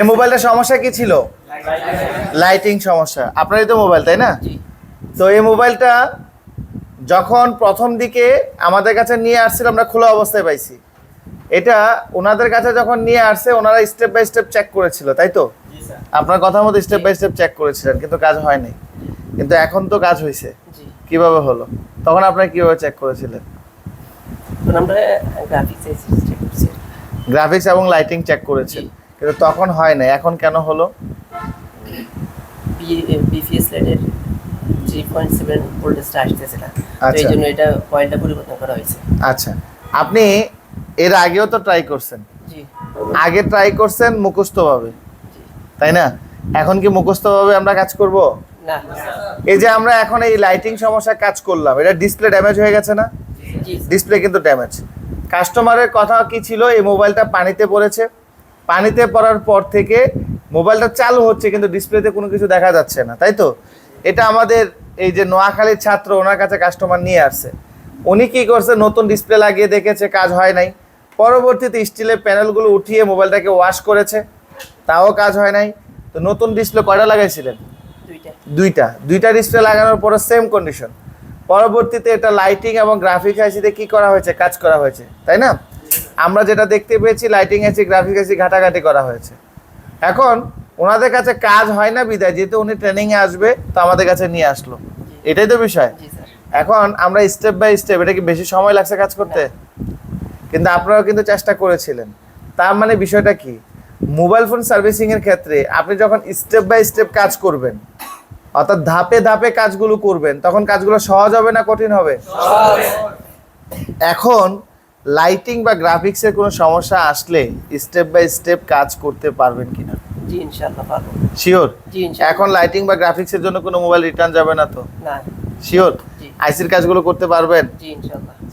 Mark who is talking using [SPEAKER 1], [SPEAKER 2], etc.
[SPEAKER 1] এই মোবাইলটার সমস্যা কি ছিল? লাইটিং সমস্যা। আপনারই তো মোবাইল, তাই না? তো এই মোবাইলটা যখন প্রথম দিকে আমাদের কাছে নিয়ে আসছিল, আমরা খোলা অবস্থায় পাইছি। এটা ওনাদের কাছে যখন নিয়ে আসছে, ওনারা স্টেপ বাই স্টেপ চেক করেছিল, তাই তো? আপনার কথা মতো স্টেপ বাই স্টেপ চেক করেছিলেন, কিন্তু কাজ হয়নি। কিন্তু এখন তো কাজ হয়েছে। কিভাবে হলো? তখন আপনারা কিভাবে চেক করেছিলেন? গ্রাফিক্স এবং লাইটিং চেক করেছেন, কিন্তু তখন হয় না। এখন কেন হলো?
[SPEAKER 2] বিপিএস লাইটের 3.7 ভোল্টেজটা আসতেছে না,
[SPEAKER 1] আচ্ছা।
[SPEAKER 2] এই জন্য এটা কয়েলটা পরিবর্তন করা হয়েছে।
[SPEAKER 1] আচ্ছা, আপনি এর আগেও তো ট্রাই করছেন।
[SPEAKER 2] জি।
[SPEAKER 1] আগে ট্রাই করছেন মুখস্থভাবে, তাই না? এখন কি মুখস্থভাবে আমরা কাজ করব?
[SPEAKER 2] না।
[SPEAKER 1] এই যে আমরা এখন এই লাইটিং সমস্যা কাজ করলাম, এটা ডিসপ্লে ড্যামেজ হয়ে গেছে না?
[SPEAKER 2] জি।
[SPEAKER 1] ডিসপ্লে কিন্তু ড্যামেজ। কাস্টমারের কথা কি ছিল? এই মোবাইলটা পানিতে পড়েছে, পানিতে পড়ার পর থেকে মোবাইলটা চালু হচ্ছে, কিন্তু ডিসপ্লেতে কোনো কিছু দেখা যাচ্ছে না, তাই তো? এটা আমাদের এই যে নোয়াখালীর ছাত্র, ওনার কাছে কাস্টমার নিয়ে আসছে। উনি কি করছে? নতুন ডিসপ্লে লাগিয়ে দেখেছে, কাজ হয় নাই। পরবর্তীতে স্টিলের প্যানেলগুলো উঠিয়ে মোবাইলটাকে ওয়াশ করেছে, তাও কাজ হয় নাই। তো নতুন ডিসপ্লে কয়টা লাগাইছিলেন? দুইটা ডিসপ্লে লাগানোর পরে সেম কন্ডিশন। পরবর্তীতে এটা লাইটিং এবং গ্রাফিক্স আইসিতে কি করা হয়েছে? কাজ করা হয়েছে, তাই না? আমরা যেটা দেখতে পেয়েছি, লাইটিং আইসি, গ্রাফিক্স আইসি ঘাটাঘাটি করা হয়েছে। এখন ওনাদের কাছে কাজ হয় না বিদায়, যেহেতু উনি ট্রেনিংয়ে আসবে, তো আমাদের কাছে নিয়ে আসলো। এটাই তো বিষয়। এখন আমরা স্টেপ বাই স্টেপ, এটা কি বেশি সময় লাগছে কাজ করতে? কিন্তু আপনারাও কিন্তু চেষ্টা করেছিলেন। তার মানে বিষয়টা কি? মোবাইল ফোন সার্ভিসিং এর ক্ষেত্রে আপনি যখন স্টেপ বাই স্টেপ কাজ করবেন, অর্থাৎ ধাপে ধাপে কাজগুলো করবেন, তখন কাজগুলো সহজ হবে না কঠিন হবে? এখন লাইটিং বা গ্রাফিক্সের কোনো সমস্যা আসলে স্টেপ বাই স্টেপ কাজ করতে পারবেন কিনা?
[SPEAKER 2] জি, ইনশাআল্লাহ পারবো।
[SPEAKER 1] শিওর?
[SPEAKER 2] জি, ইনশাআল্লাহ।
[SPEAKER 1] এখন লাইটিং বা গ্রাফিক্সের জন্য কোনো মোবাইল রিটার্ন যাবে না তো?
[SPEAKER 2] না।
[SPEAKER 1] শিওর?
[SPEAKER 2] জি।
[SPEAKER 1] আইসির কাজগুলো করতে পারবেন?
[SPEAKER 2] জি, ইনশাআল্লাহ।